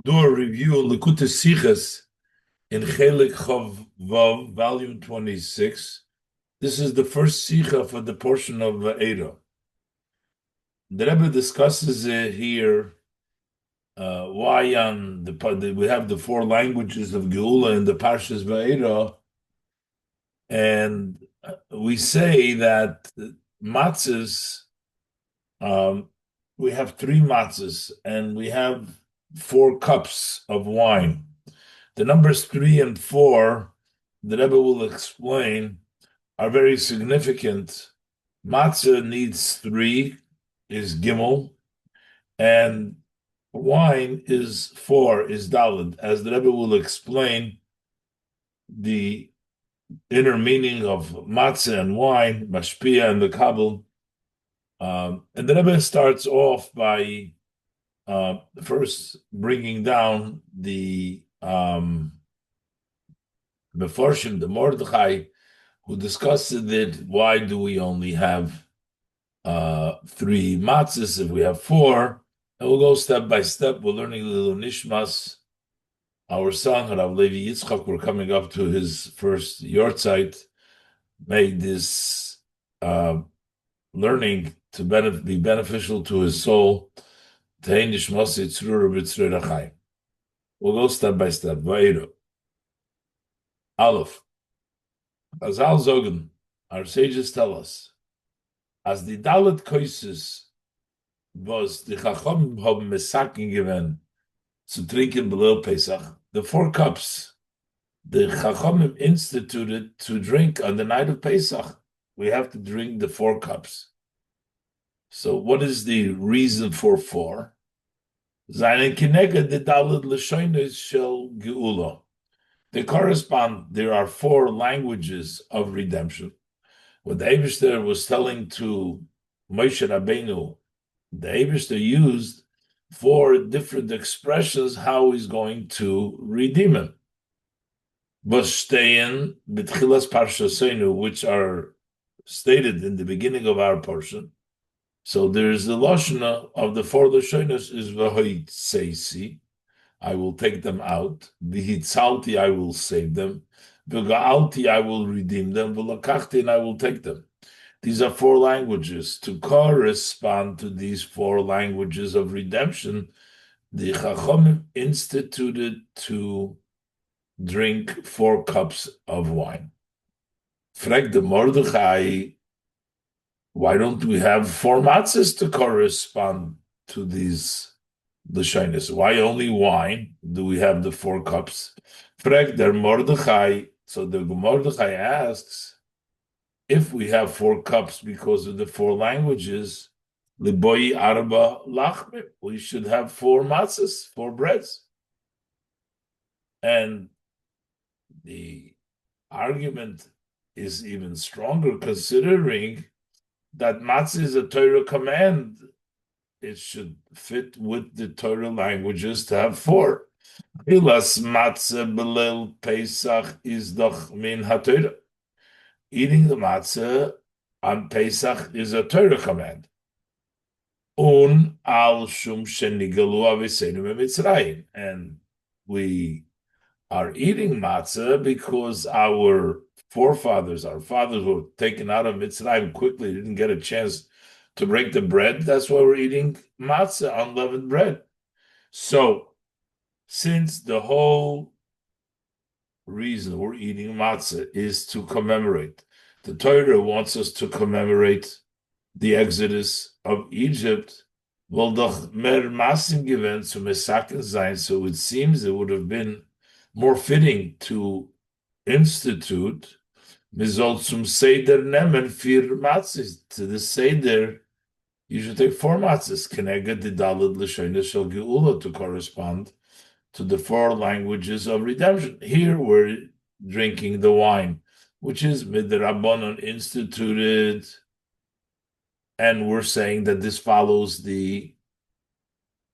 do a review of Likutei Sichos in Chelik Chav Vav, volume 26. This is the first Sicha for the portion of Vaeira. The Rebbe discusses here why on we have the four languages of Geula in the Parshas Vaeira, and we say that matzahs, we have three matzahs, and we have 4 cups of wine. The numbers 3 and 4, the Rebbe will explain, are very significant. Matzah needs 3, is Gimel, and wine is 4, is Daled. As the Rebbe will explain, the inner meaning of matzah and wine, mashpia and the kabel. And the Rebbe starts off by first bringing down the Meforshim, the Mordechai, who discussed it. Why do we only have 3 matzahs if we have 4? And we'll go step by step. We're learning Lilu Nishmas. Our son, Rav Levi Yitzchak, we're coming up to his first yortzeit. May this learning to be beneficial to his soul. We'll go step by step. Vaeira. Aleph. Chazal Zogen, our sages tell us, as the Dalet Koises was the Chacham haben Mesaken given zu trinken below Pesach, the 4 cups the Chachamim instituted to drink on the night of Pesach. We have to drink the 4 cups. So what is the reason for 4? Zayin kineged the Dalet L'shonos shel Geula. They correspond. There are 4 languages of redemption. What the Eibishter was telling to Moshe Rabbeinu, the Eibishter used 4 different expressions how he's going to redeem him. Bostein b'tchilas parshasenu, which are stated in the beginning of our portion. So there is the lashna of the 4 lashonos is v'hoit seisi, I will take them out. V'hitzalti, I will save them. V'ga'alti, I will redeem them. V'lakachti, and I will take them. These are 4 languages. To correspond to these 4 languages of redemption, the Chachamim instituted to drink 4 cups of wine. Frag the Mordechai, why don't we have 4 matzahs to correspond to these the shyness? Why only wine do we have the 4 cups? Frag der Mordechai. So the Mordechai asks, if we have 4 cups because of the 4 languages, liboi arba lachmim, we should have 4 matzahs, 4 breads. And the argument is even stronger, considering that matzah is a Torah command. It should fit with the Torah languages to have 4. Ilas matzah belel Pesach is doch min haTorah. Eating the matzah on Pesach is a Torah command. Un al shum shenigalu aviseinu mitzrayim, and we are eating matzah because our forefathers, our fathers, were taken out of Mitzrayim quickly, didn't get a chance to break the bread. That's why we're eating matzah, unleavened bread. So, since the whole reason we're eating matzah is to commemorate, the Torah wants us to commemorate the exodus of Egypt. Well, doch mer masim given to mesaken zayin. So it seems it would have been more fitting to institute mizol zum seder nemen 4 matzahs. To the seder, you should take 4 matzahs. Keneged the daled l'shonos shel geula, to correspond to the 4 languages of redemption. Here we're drinking the wine, which is midrabanan instituted, and we're saying that this follows the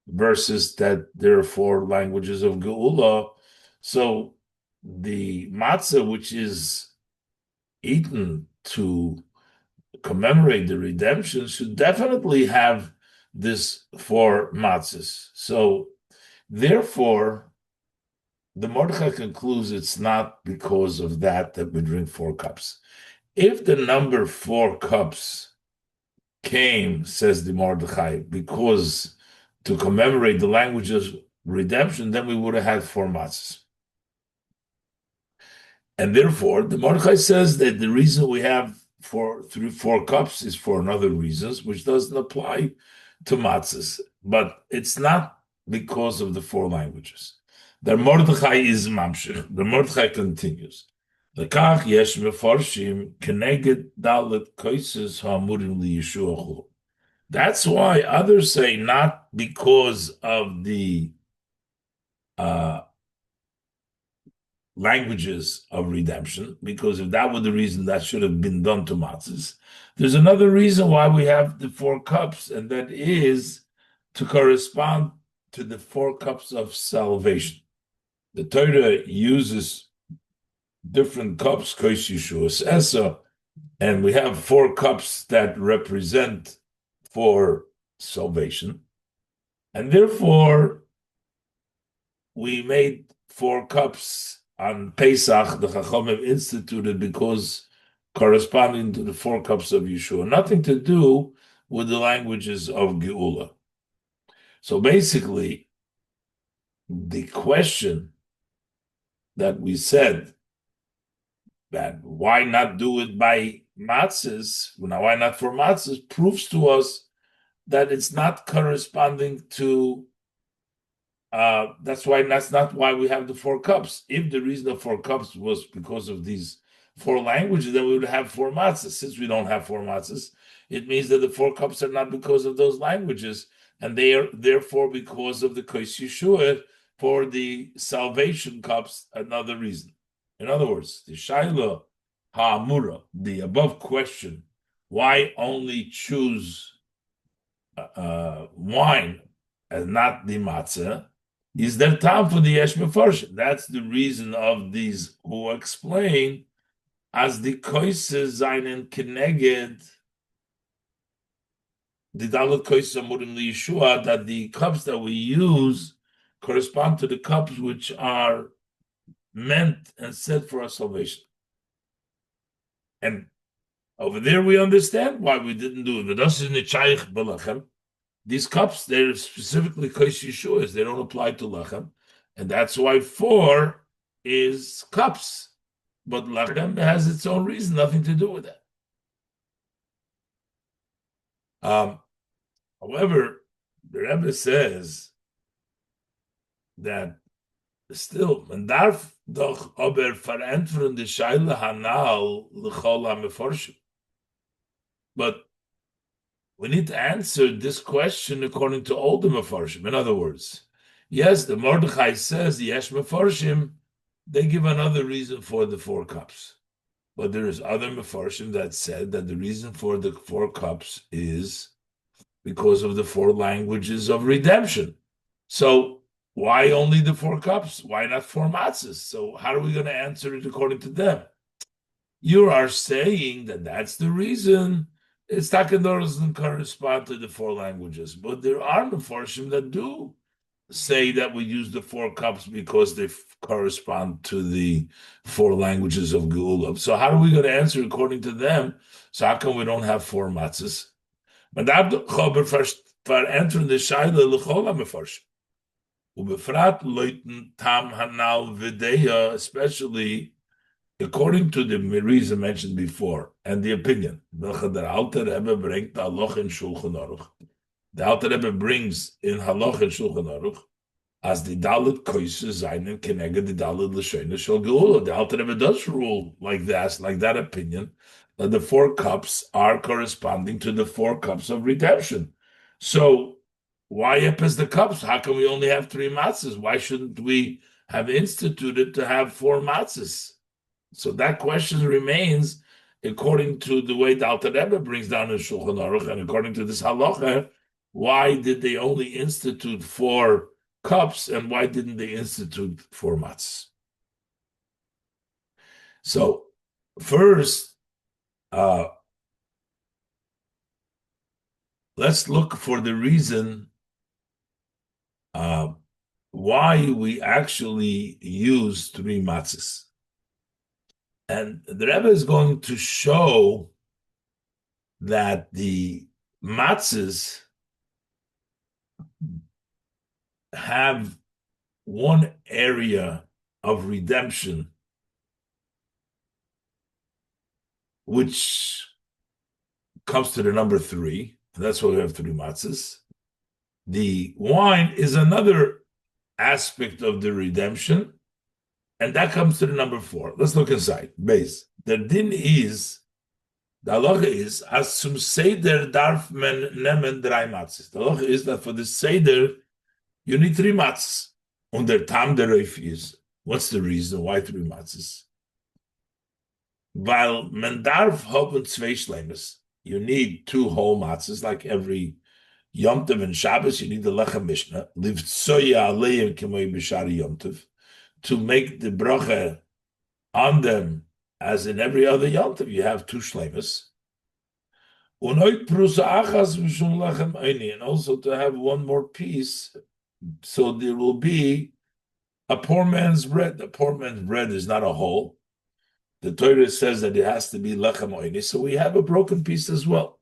verses that there are 4 languages of geula. So the matzah, which is eaten to commemorate the redemption, should definitely have this 4 matzahs. So Therefore, the Mordechai concludes it's not because of that we drink 4 cups. If the number 4 cups came, says the Mordechai, because to commemorate the language's redemption, then we would have had 4 matzahs. And therefore, the Mordechai says that the reason we have 4 cups is for another reasons, which doesn't apply to matzahs. But it's not because of the 4 languages. The Mordechai is mamshich. The Mordechai continues. Lekach yesh mefarshim keneged dalet koises ha'amurim liyeshuachu. That's why others say not because of the uh, languages of redemption, because if that were the reason, that should have been done to matzahs. There's another reason why we have the 4 cups, and that is to correspond to the 4 cups of salvation. The Torah uses different cups, Kosh Yeshuas Esa, and we have 4 cups that represent for salvation. And therefore, we made 4 cups on Pesach, the Chachamim instituted because corresponding to the 4 cups of Yeshua, nothing to do with the languages of Geula. So basically, the question that we said that why not do it by matzahs, now why not for matzahs, proves to us that it's not corresponding to that's not why we have the 4 cups. If the reason of 4 cups was because of these 4 languages, then we would have 4 matzahs. Since we don't have 4 matzahs, it means that the 4 cups are not because of those languages, and they are therefore because of the Kos Yeshua for the salvation cups, another reason. In other words, the Shaila Ha'amura, the above question, why only choose wine and not the matzah, is there time for the Yesh Mefarshim? That's the reason of these who explain as the koises seinen keneged the dalet koises amurim liyeshua, that the cups that we use correspond to the cups which are meant and set for our salvation. And over there we understand why we didn't do it. These cups, they're specifically Kos Yeshuas. They don't apply to Lechem. And that's why 4 is cups. But Lechem has its own reason, nothing to do with that. However, the Rebbe says that still, man darf doch aber verantworten die Scheile Hanal l'chol ha-meforshim. But we need to answer this question according to all the Mefarshim. In other words, yes, the Mordechai says the Yesh Mefarshim, they give another reason for the 4 cups. But there is other Mefarshim that said that the reason for the 4 cups is because of the 4 languages of redemption. So why only the 4 cups? Why not 4 matzahs? So how are we going to answer it according to them? You are saying that that's the reason. It's Takador doesn't correspond to the 4 languages, but there are Mefarshim that do say that we use the 4 cups because they correspond to the 4 languages of Geula. So how are we going to answer according to them? So how come we don't have 4 matzahs? But that Chaber entering the Shaila l'chol Mefarshim. Ubefrat leuten tam hanal v'deya, especially according to the reason mentioned before and the opinion. The Alter Rebbe brings the Halacha in Shulchan Aruch. The Alter Rebbe brings in Halacha in Shulchan Aruch as the Dalet Koises Zainen Keneged the Dalet L'Sheina Shel Geula. The Alter Rebbe does rule like that opinion, that the 4 cups are corresponding to the 4 cups of redemption. So why epes the cups? How come we only have 3 matzahs? Why shouldn't we have instituted to have 4 matzahs? So that question remains according to the way the Alter Rebbe brings down in Shulchan Aruch, and according to this halacha, why did they only institute 4 cups, and why didn't they institute 4 matzahs? So first, let's look for the reason why we actually use three matzahs. And the Rebbe is going to show that the matzahs have one area of redemption which comes to the number three. That's why we have three matzahs. The wine is another aspect of the redemption, and that comes to the number four. Let's look inside. Base. The din is, the halacha is, as zum seder darf man nehmen drei matzahs. The halacha is that for the seder, you need three matzahs. Und der Tam der Reif is, what's the reason why three matzahs? Weil man darf haben zwei Shleimes. You need two whole matzahs, like every Yom Tov and Shabbos, you need the Lechem Mishnah, Livtsoya Aleim K'moi B'Shari Yom Tov, to make the bracha on them, as in every other Yom Tov, you have two Shleimes. And also to have one more piece, so there will be a poor man's bread. The poor man's bread is not a whole. The Torah says that it has to be lechem oini, so we have a broken piece as well.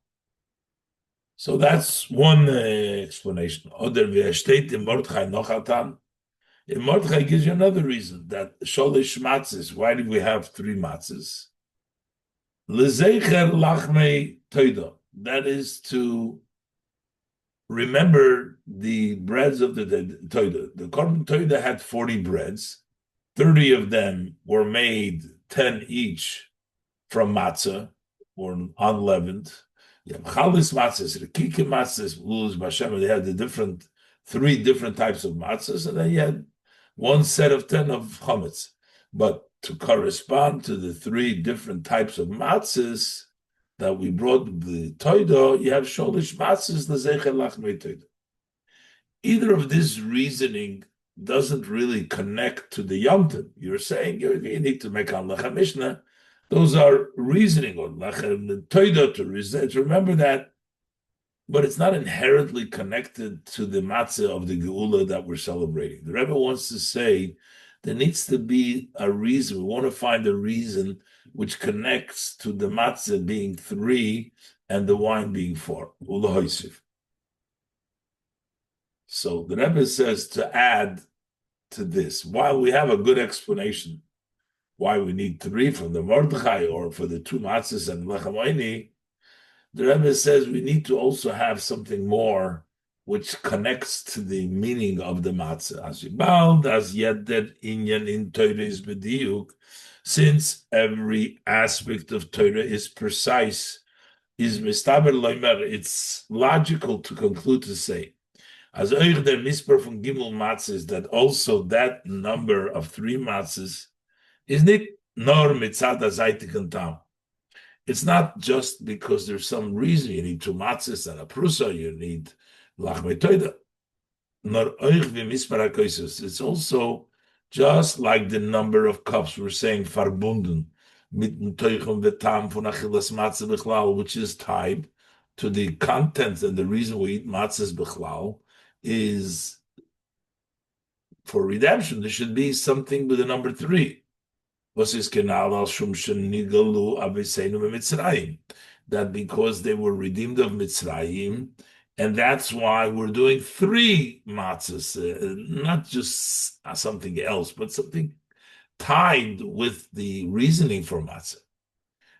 So that's one explanation. Oder wie steht in Mordechai noch atan. In Mordechai gives you another reason, that sholish matzahs. Why do we have three matzahs? L'zeicher lachmei toida. That is to remember the breads of the toida. The Korban toida had 40 breads. 30 of them were made, 10 each, from matzah, or unleavened. You have chalis matzahs, rekike matzahs, lulus b'Hashem. They had the three different types of matzahs, and then you had one set of 10 of chametz. But to correspond to the three different types of matzahs that we brought the toida, you have sholish matzahs, l'zeicher lachmei toida. Either of this reasoning doesn't really connect to the Yom Tov. You're saying you need to make on Lechem Mishnah. Those are reasoning, or Lechem Toida to remember that, but it's not inherently connected to the matzah of the Geula that we're celebrating. The Rebbe wants to say there needs to be a reason. We want to find a reason which connects to the matzah being three and the wine being four. So the Rebbe says to add to this, while we have a good explanation why we need three from the Mordechai or for the two matzahs and lechem oini, the Rebbe says we need to also have something more which connects to the meaning of the matzah. As yibald, as yet that inyan in Torah is b'diuk, since every aspect of Torah is precise, is mistaber loimer, it's logical to conclude to say, as euch der Misper von Gimel matzahs, that also that number of three matzahs is not nor mitzad azaytik tam. It's not just because there's some reason you need two matzahs and a prusa, you need lachmei toida. Nor euch vi Misper hakoisos. It's also just like the number of cups we're saying verbunden mit toichem v'tam von achilas matzah b'chlal, which is tied to the content and the reason we eat matzahs b'chlal is for redemption. There should be something with the number three. That because they were redeemed of Mitzrayim, and that's why we're doing three matzahs, not just something else, but something tied with the reasoning for matzah.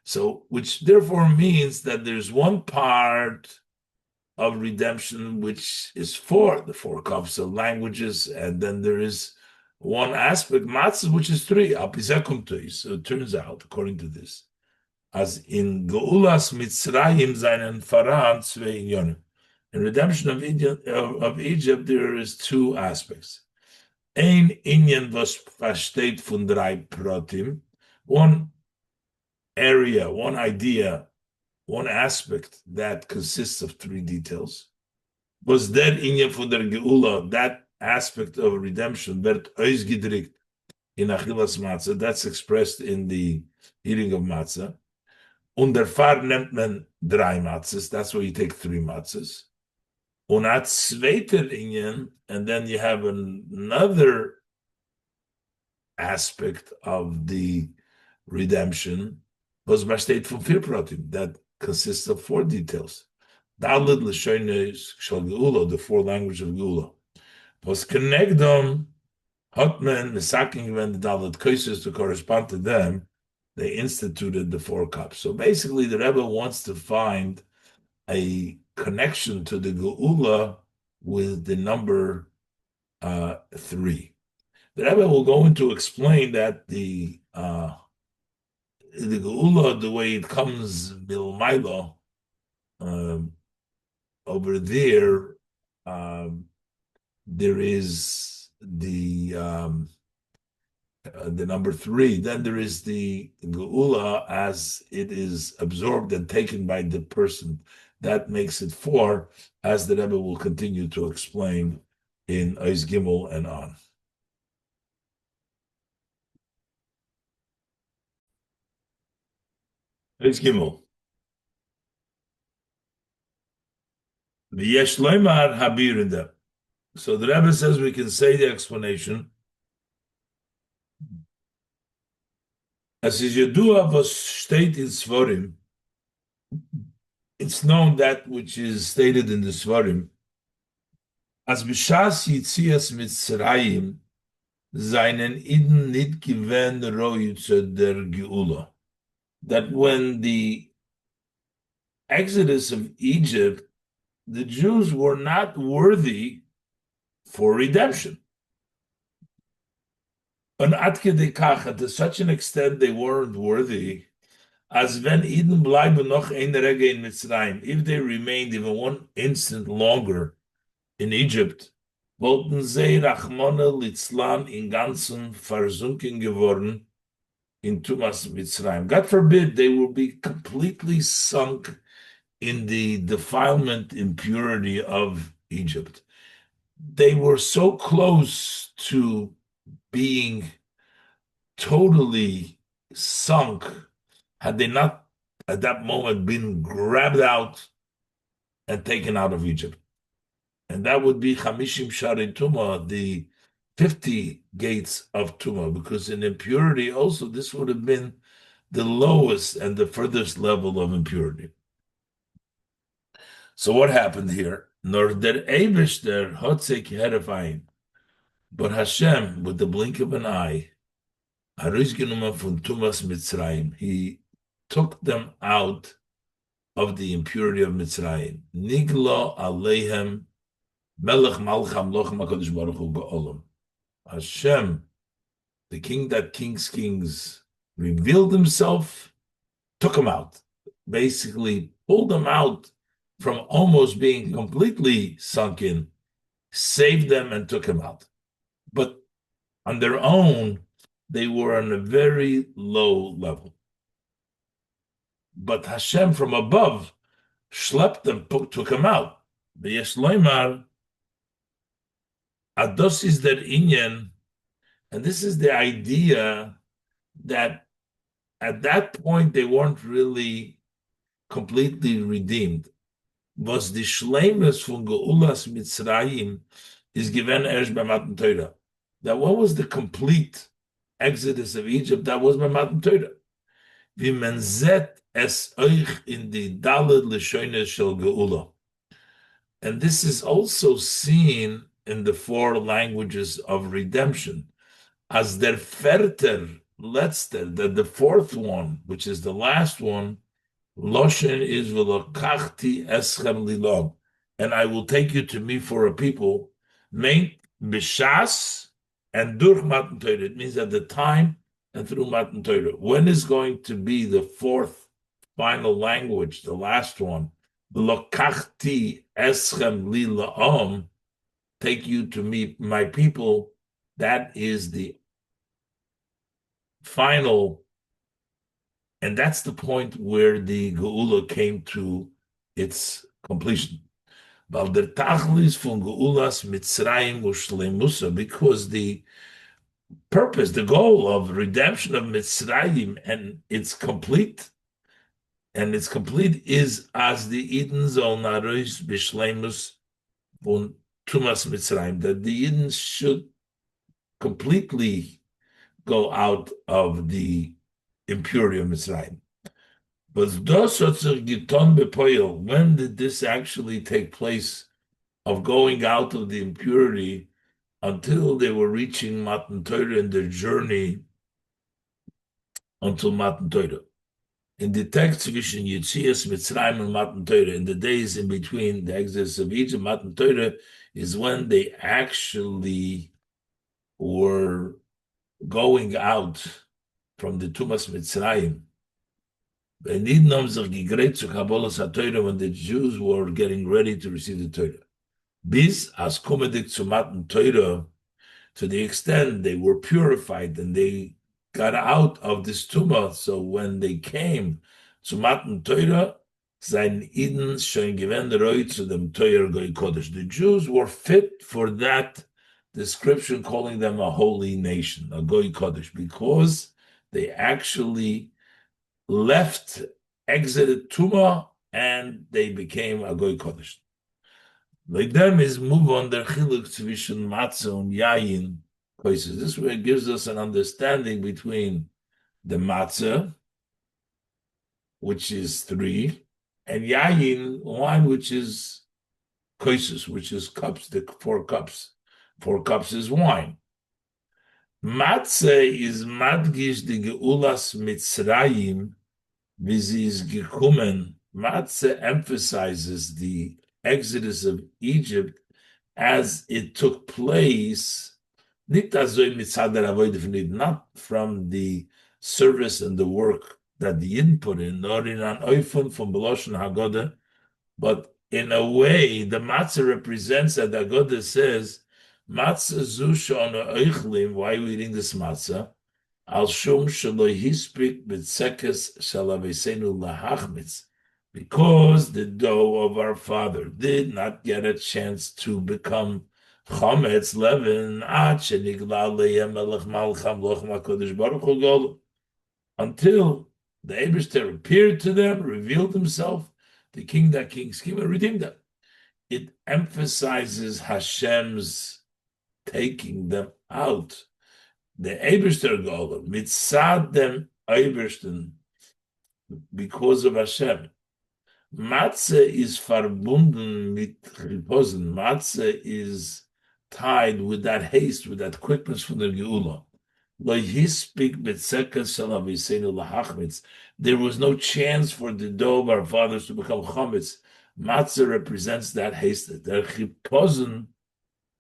So, which therefore means that there's one part of redemption which is for the four cups of languages, and then there is one aspect, matzah, which is three. So it turns out, according to this, as in Geulas Mitzrayim seinen Faran zwei Inyonim. In redemption of Egypt, there is two aspects. Ein Inyan was versteht von drei Protim, one area, one idea, one aspect that consists of three details. Was der Inyan von der Geula, that aspect of redemption, wird ausgedrückt in Achilas Matzah, that's expressed in the eating of Matzah. Und der Fahr nimmt man drei Matzahs, that's why you take three Matzahs. Unat zweiter Inyan, and then you have another aspect of the redemption, was state from Firpratim, that consists of four details. Dalid L'shoines Shal Geula, the four languages of Geula. Was Kenegdom, Hotman, Misaking, when the Dalid Koises to correspond to them, they instituted the four cups. So basically, the Rebbe wants to find a connection to the Geula with the number three. The Rebbe will go into explain that the Geula, the way it comes Milmailo, over there, there is the number three. Then there is the Geula as it is absorbed and taken by the person. That makes it four, as the Rebbe will continue to explain in Ois Gimel and on. Ois Gimel. V'yesh loymar habirinda. So the Rebbe says we can say the explanation. As is Yadua was stated in Svarim, it's known that which is stated in the Svarim, as Bishas Yitzias Mitzrayim, seinen Iden nit given royutze der Geula. That when the exodus of Egypt, the Jews were not worthy for redemption. And to such an extent they weren't worthy, as when Eden bleiben noch ein Rege in Mitzrayim, if they remained even one instant longer in Egypt, wollten sie Rachmone Litzlan in ganzen versunken geworden in Tumas Mitzrayim. God forbid they will be completely sunk in the defilement, impurity of Egypt. They were so close to being totally sunk had they not at that moment been grabbed out and taken out of Egypt. And that would be Chamishim Shari Tuma, the 50 gates of Tuma, because in impurity also this would have been the lowest and the furthest level of impurity. So what happened here? Nor der Eivish der Hotzek Herefayim, but Hashem, with the blink of an eye, Harizgenuma from Tumas Mitzrayim, he took them out of the impurity of Mitzrayim. Niglo Alehem Melech Malcham Lochem HaKadosh Baruch Hu Ba'olam. Hashem, the king that kings revealed himself, took them out. Basically pulled them out from almost being completely sunk in, saved them and took them out. But on their own, they were on a very low level. But Hashem from above schlepped them, took them out. V'yesh loymar, ados is der inyan, and this is the idea that at that point they weren't really completely redeemed. Was the Shleimus von Geulas Mitzrayim is given erst by Matan Torah. That what was the complete exodus of Egypt? That was by Matan Torah. Wie man zet es euch in die Daled L'shoines shel Geula. And this is also seen in the four languages of redemption. As der Ferter, letzter, that the fourth one, which is the last one, Loshen is v'lokachti eschem lilom, and I will take you to me for a people, meint b'shas and durch Matan Torah. It means at the time and through Matan Torah. When is going to be the fourth final language, the last one? V'lokachti eschem lilom, take you to me, my people. That is the final. And that's the point where the Geula came to its completion. Because the purpose, the goal of redemption of Mitzrayim and its complete is as the Eden Zol Narois Bishleimus von Tumas Mitzrayim, that the Yidden should completely go out of the impurity of Mitzrayim. But when did this actually take place of going out of the impurity until they were reaching Matan Torah in their journey until Matan Torah? In the text zwischen Yetzias Mitzrayim and Matan Torah, in the days in between the exodus of Egypt, Matan Torah is when they actually were going out from the Tumas Mitzrayim. When the Jews were getting ready to receive the Torah. Bis as komedik zu Matan Torah, to the extent they were purified and they got out of this tumah. So when they came to Matan Torah, sein Eden schon gewend roi zu dem Teuer Goy Kodesh. The Jews were fit for that description, calling them a holy nation, a Goy Kodesh, because they actually exited tumah, and they became a Goy Kodesh. Like them is move on their chiluk zwischen matzah and yayin places. This way it gives us an understanding between the matzah, which is 3, and yayin, wine, which is koises, which is cups, the 4 cups. 4 cups is wine. Matzah is madgish the geulas Mitzrayim, vizis gekumen. Matzah emphasizes the exodus of Egypt as it took place, not from the service and the work that the Yidden put in, nor in an oifun from Beloshen Haggadah, but in a way, the matzah represents that the Haggadah says, matzah zu she'anu oichlim, why are we eating this matzah? Al shum shelo hispik b'tzekes shalaveseinu lahachmitz, because the dough of our father did not get a chance to become chometz leaven until the Eibishter appeared to them, revealed himself, the king that kings came and redeemed them. It emphasizes Hashem's taking them out. The Eibishter golem, mitzad them Eibishten, because of Hashem. Matzah is verbunden mit Chiposen. Matzah is tied with that haste, with that quickness from the Geula. There was no chance for the dough of our fathers to become chometz. Matzah represents that haste. Der Chiposen,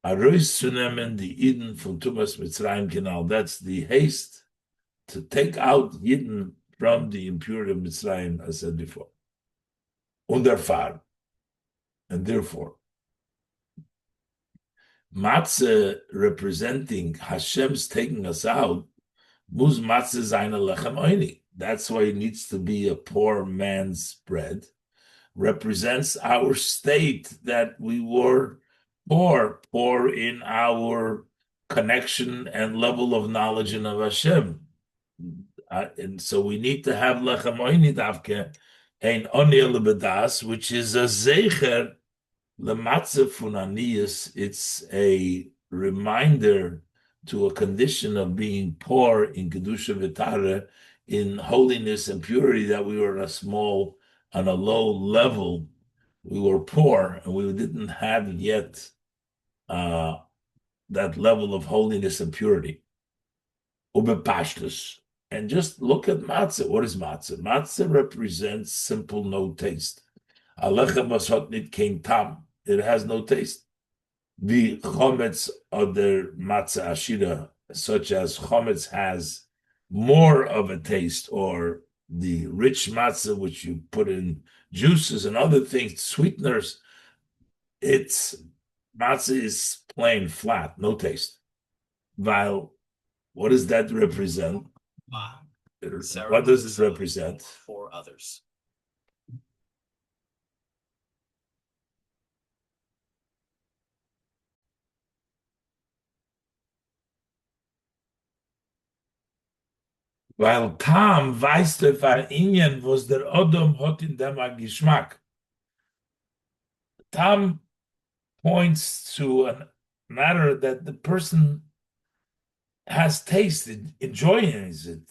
Arois Sunemen, the Eden from Tumas Mitzrayim Canal. That's the haste to take out Yidden from the impurity of Mitzrayim, as I said before. Und erfahren. And therefore, matzah representing Hashem's taking us out, muz matzah zayin lechem oini. That's why it needs to be a poor man's bread. Represents our state that we were poor in our connection and level of knowledge in of Hashem. And so we need to have lechem oini davke, ein onil bedas, which is a zecher lematzah funanius. It's a reminder to a condition of being poor in kedusha v'tara, in holiness and purity, that we were on a low level. We were poor, and we didn't have yet that level of holiness and purity. Ubepashtus. And just look at matzah. What is matzah? Matzah represents simple, no taste. Alechem basot nit kein tam. It has no taste. The chometz other matzah ashira, such as chometz has more of a taste, or the rich matzah which you put in juices and other things, sweeteners. It's matzah is plain flat, no taste. While what does that represent? What does this represent? For others. Weil Tam weißt du, Inyan, was der Odom hat in dem Geschmack. Tam points to a matter that the person has tasted, enjoying it.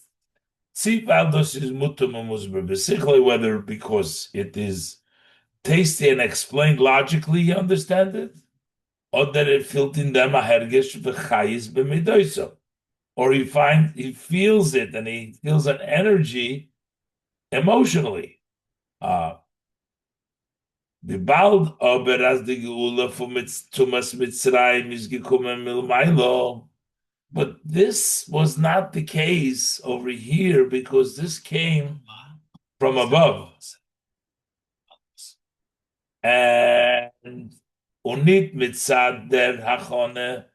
Whether because it is tasty and explained logically, you understand it, or that it filled in them a hergesh v'chayis b'midoso, or he feels it and he feels an energy emotionally. The bald aber as the geula from its tumas mitzrayim is gekommen milmailo. But this was not the case over here because this came from above. And unit mitzad der hachone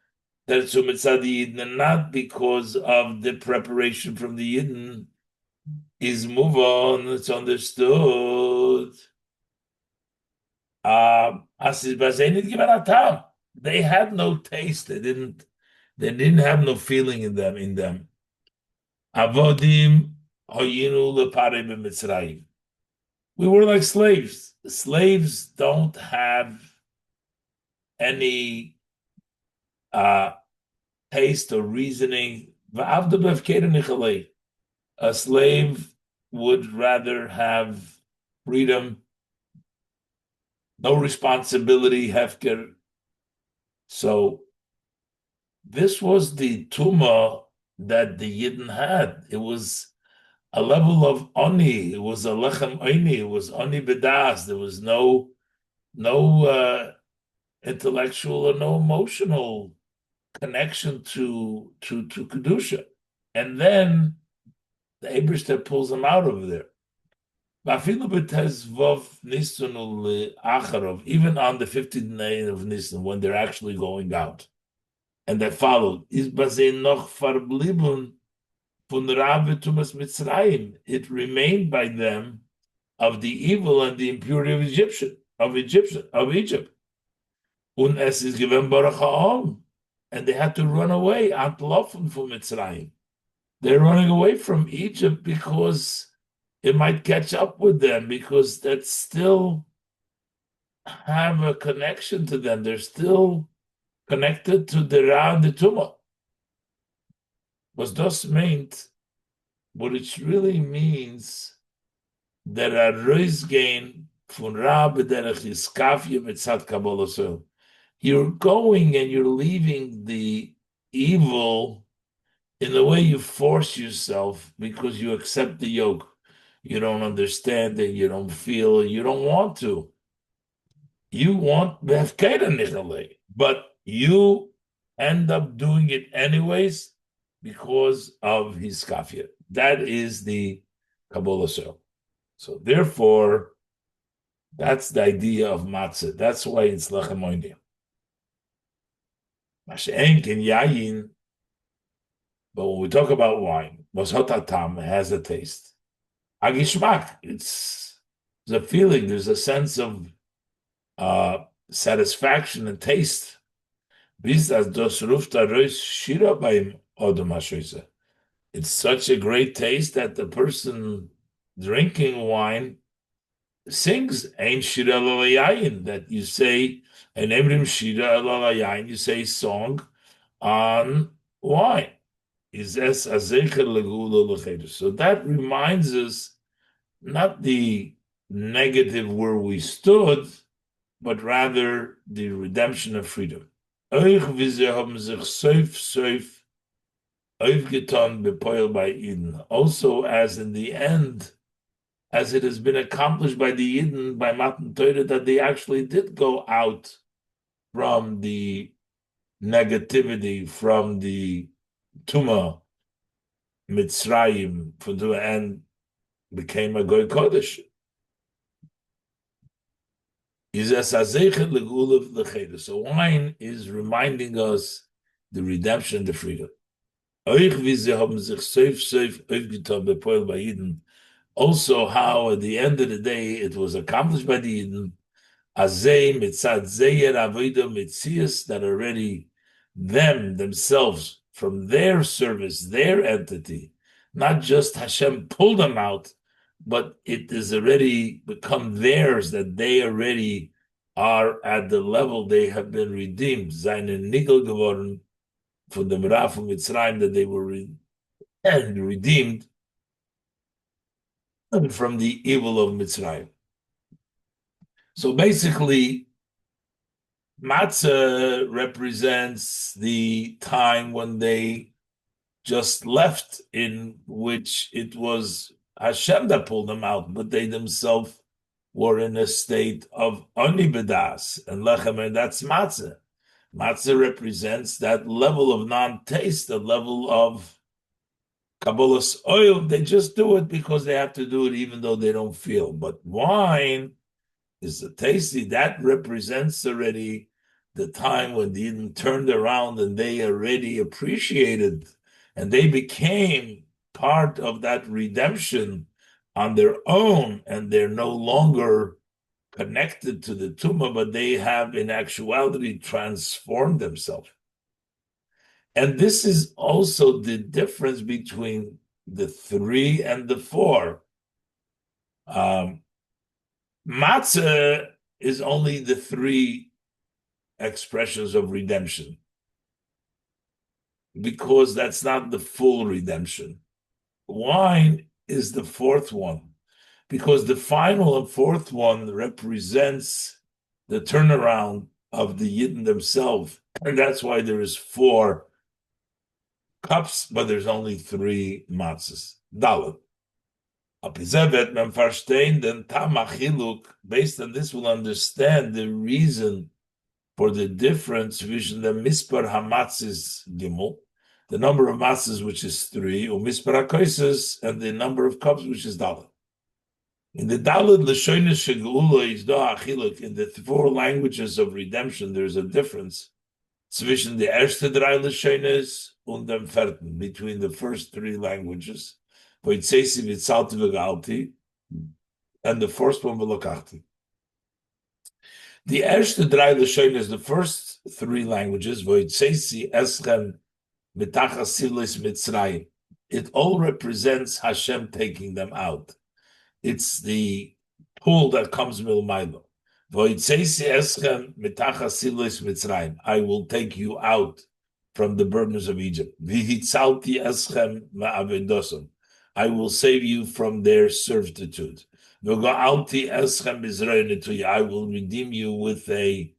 der zu mitzad Yidden, not because of the preparation from the Yidden, is move on, it's understood. They had no taste, they didn't have no feeling in them. Avodim hoyinu lepare b'mitzrayim. We were like slaves. Slaves don't have any taste or reasoning. A slave would rather have freedom, no responsibility, hefker. So this was the tuma that the Yidden had. It was a level of oni. It was a lechem oni. It was oni bedas. There was no intellectual or no emotional connection to kedusha. And then the Eibishter pulls them out of there. Even on the 15th day of Nisan, when they're actually going out, and they followed, it remained by them of the evil and the impurity of Egypt. And they had to run away from Mitzrayim. They're running away from Egypt because it might catch up with them, because that still have a connection to them. They're still connected to the Ra and the Tumah. Was das meant, what it really means, that a Reisgain von Ra b'derech Yiskafya mitzat Kabbalah. So you're going and you're leaving the evil in the way you force yourself because you accept the yoke. You don't understand it, you don't feel it, you don't want to. You want befkeira nichalei, but you end up doing it anyways because of his kafir. That is the Kabbalah Shel. So therefore, that's the idea of matzah. That's why it's lechem oinim. Mashenk in yayin, but when we talk about wine, was has a taste. Agishmak, it's a feeling, there's a sense of satisfaction and taste. It's such a great taste that the person drinking wine sings Ein Shira Lalayayin, that you say an Emrim Shira Lalayayin, you say song on wine. So that reminds us not the negative where we stood, but rather the redemption of freedom. Also, as in the end, as it has been accomplished by the Yidden, by Matan Torah, that they actually did go out from the negativity, from the Tuma, Mitzrayim, and became a Goy Kodesh. So wine is reminding us the redemption, the freedom. Also, how at the end of the day it was accomplished by the Yidden, that already themselves, from their service, their entity, not just Hashem pulled them out, but it is already become theirs, that they already are at the level they have been redeemed, seine Nigel geworden von dem Ra von Mitzrayim, that they were redeemed from the evil of Mitzrayim. So basically, matzah represents the time when they just left, in which it was Hashem that pulled them out, but they themselves were in a state of onibedas and lechem, and that's matzah. Matzah represents that level of non-taste, the level of Kabbalah's oil. They just do it because they have to do it, even though they don't feel. But wine is the tasty. That represents already the time when the Eden turned around and they already appreciated, and they became part of that redemption on their own, and they're no longer connected to the tumah, but they have in actuality transformed themselves. And this is also the difference between the 3 and the 4. Matzah is only the 3 expressions of redemption, because that's not the full redemption. Wine is the 4th one, because the final and 4th one represents the turnaround of the Yidden themselves. And that's why there is 4 cups, but there's only 3 matzahs. Dalet. Based on this, we'll understand the reason for the difference between the mispar hamatzis gimel, the number of matzahs, which is 3, or mispar hakoises, and the number of cups, which is dalet. In the dalet l'shoines shegeula is da achiluk. In the 4 languages of redemption, there's a difference between the erste 3 l'shoines und dem vierten, between the first 3 languages, voitzeisi vitzalti v'galti, and the first one v'lokachti. The erste 3 l'shoines, the first 3 languages, voitzeisi eschem mitachas silos Mitzrayim. It all represents Hashem taking them out. It's the pull that comes milmailo. Voitzeisi eschem mitachas silos Mitzrayim. I will take you out from the burdens of Egypt. Vihitzalti eschem ma'avedosam. I will save you from their servitude. V'go'alti eschem b'zrei. I will redeem you with a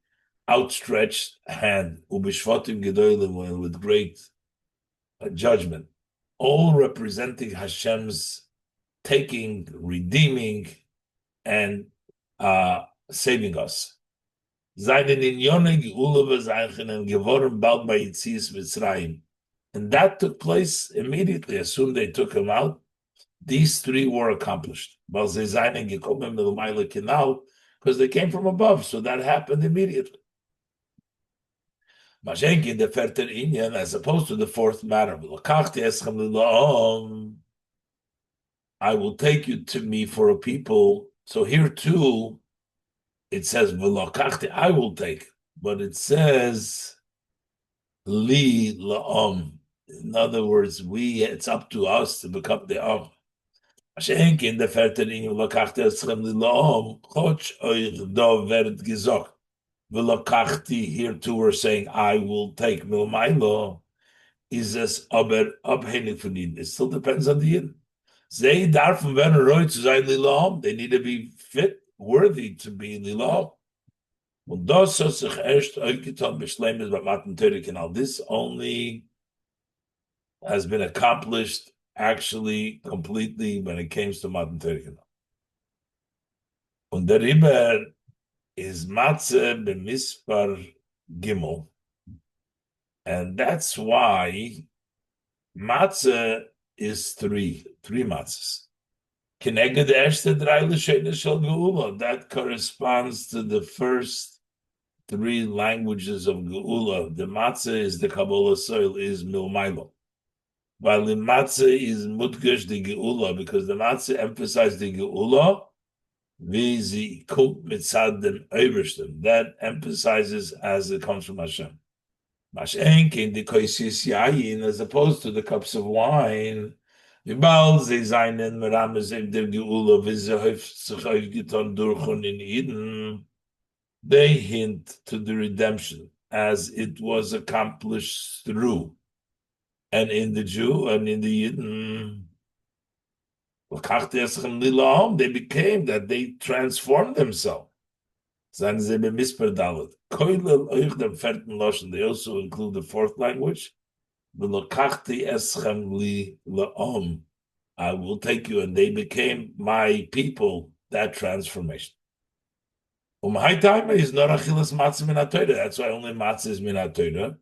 outstretched hand. Ubishvatim gedolim, with great judgment. All representing Hashem's taking, redeeming, and saving us. And that took place immediately. As soon as they took him out, these 3 were accomplished. Because they came from above, so that happened immediately. As opposed to the 4th matter, I will take you to me for a people. So here too, it says v'lokachti, I will take, but it says li la'om. In other words, it's up to us to become the om. In the fertering v'lokachti eschem li la'om, choch oich do veret gizok. V'lokachti, here too we're saying I will take milmailo, is as aber abhängig von ihnen. It still depends on the yin. They need to be fit, worthy to be lilom. This only has been accomplished actually completely when it comes to Matan Torah. And the riber is matzah b'mispar gimel, and that's why matzah is 3 matzahs. That corresponds to the first 3 languages of Geula. The matzah is the Kabbalah soil, is milmailo. While the matzah is mutgesh the Geula, because the matzah emphasizes the Geula, vizi kult mitzad den Obersten. That emphasizes as it comes from Hashem. Mashenkin the koisis yayin, as opposed to the cups of wine. V'bal ze zaynen meramez der Geula v'zehef s'chayv giton durchun in Eden. they hint to the redemption as it was accomplished through. And in the Jew and in the Yidden, they became that they transformed themselves. Sagen sie bemisperdalet. Koilel euch dem vierten Loschen. They also include the fourth language. V'lokachti eschem li la'om. I will take you, and they became my people. That transformation. High time is not achilas matzah min ha-Torah. That's why only matzah is min ha-Torah.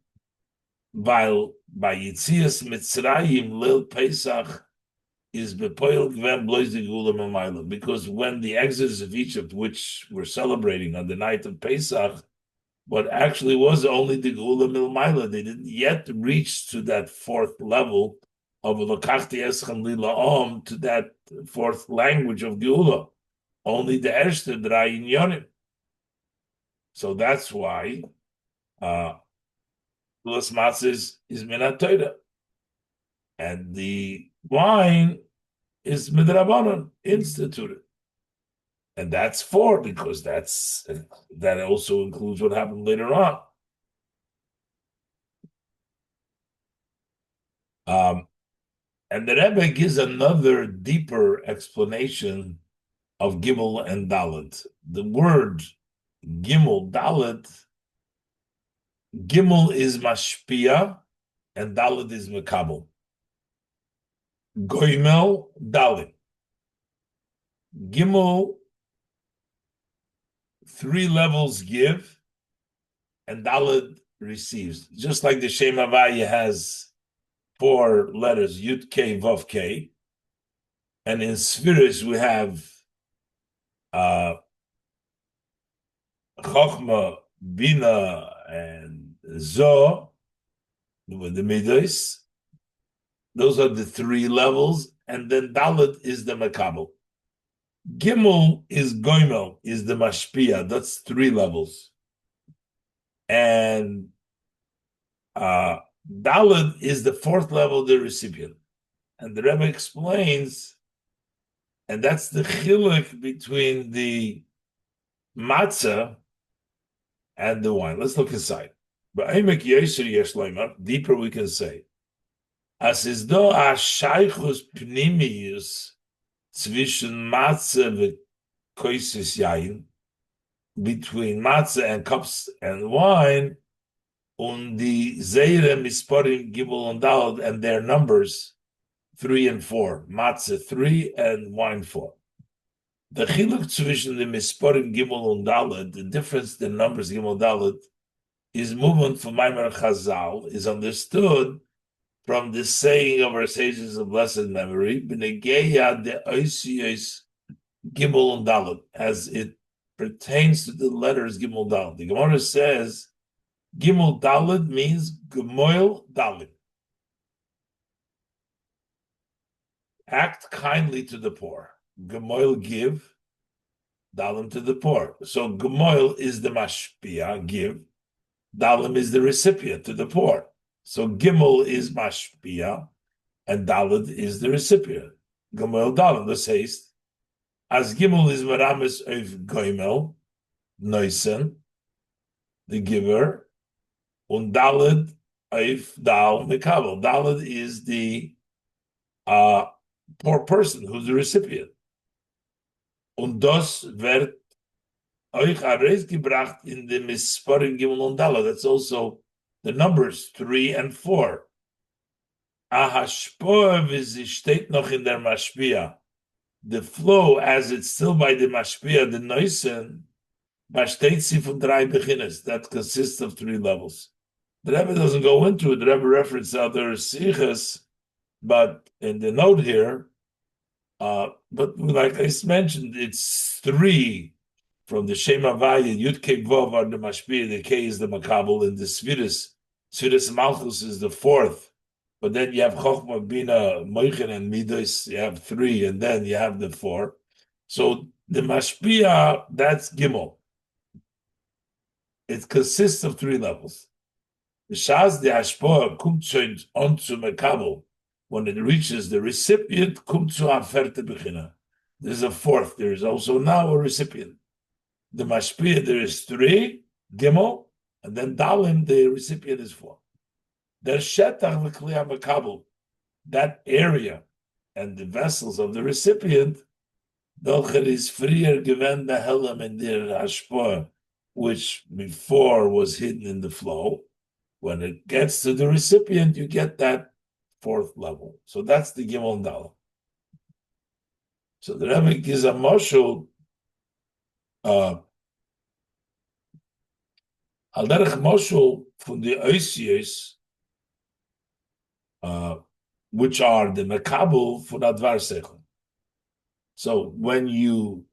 While by Yitzias Mitzrayim Lil Pesach is bepoil gven blois the Gula Mamayla, because when the exodus of Egypt, which we're celebrating on the night of Pesach, what actually was only the Gula Milmaila, they didn't yet reach to that fourth level of Lokachti Eschem Lila Om, to that fourth language of Geula. Only the Erste Drei Yonim. So that's why Gulas Matzah is Minat Torah. And the wine is Midrabanan, instituted. And that's 4, because that also includes what happened later on. And the Rebbe gives another deeper explanation of Gimel and Dalet. The word Gimel, Dalet, Gimel is Mashpia and Dalet is Mekabel. Goimel, Dalet. Gimel, 3 levels give, and Dalet receives. Just like the Shem Havaya has 4 letters, Yud K, Vav K. And in Sfiris we have Chochma, Bina, and Zoh, with the Midos. Those are the 3 levels, and then Dalet is the Makabel. Gimel is Goimel, is the Mashpia. That's 3 levels. And Dalet is the 4th level, the recipient. And the Rebbe explains, and that's the chiluk between the matzah and the wine. Let's look inside. Deeper we can say, as is do a shaychus pnimius zwischen matzah ve koisis yain, between matzah and cups and wine, und die Zeire misporim gimel und daled, and their numbers 3 and 4, matzah 3 and wine 4. The chiluk zwischen the misporim gimel und daled, the difference in numbers gimel daled, is movement from Maimer Chazal, is understood from the saying of our sages of blessed memory, b'negeya de oisiyos gimel und daled, as it pertains to the letters gimel daled. The Gemara says Gimel Daled means Gemoil Daled. Act kindly to the poor. Gemoil give, Dalim to the poor. So Gemoil is the Mashpia, give. Dalim is the recipient to the poor. So Gimel is Mashpia, and Daled is the recipient. Gemoil Dalim, the haste. As Gimel is Meramis of Goimel, Noisen, the giver, und Daled Eif Dal Mekabel. Daled is the poor person who's the recipient. Und das wird euch areis gebracht in the Misparim Gimel und Daled. That's also the numbers 3 and 4. Ahashpoa, wie sie steht noch in der Mashpia. The flow, as it's still by the Mashpia, the Neusen, besteht sie von 3 beginners. That consists of 3 levels. The Rebbe doesn't go into it. The Rebbe referenced other Sichos, but in the note here, but like I mentioned, it's 3 from the Shem Havaya. Yud K Vov are the Mashpia, the K is the Makabel, and the Sfiris. Sfiris Malchus is the 4th. But then you have Chochma, Bina, Moichen, and Midos. You have 3, and then you have the 4. So the Mashpia, that's Gimel. It consists of 3 levels. The Shaz de Hashpoa kommt schon on to Mekabel. When it reaches the recipient, kommt zu Aferte Bechina. There's a 4th. There is also now a recipient. The mashpia, there is 3, gimel, and then dalim, the recipient is 4. There's shetach v'kli makabel, that area and the vessels of the recipient, dolcher is freer given the helem in der hashpah, which before was hidden in the flow. When it gets to the recipient, you get that 4th level. So that's the gimel and dalim. So the Rebbe gives a moshul, al derech moshul from the oisios, which are the mekabel for advar sechel. So when you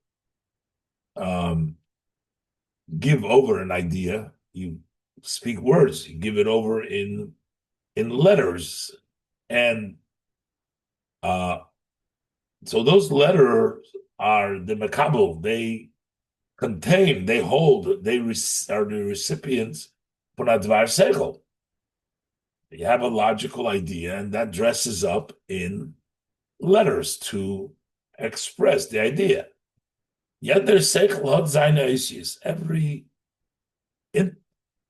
give over an idea, you speak words, you give it over in letters, and so those letters are the mekabel. They contain, they hold, they are the recipients for advar sechel. You have a logical idea, and that dresses up in letters to express the idea. Yet there's seichel hat seine oisios. Every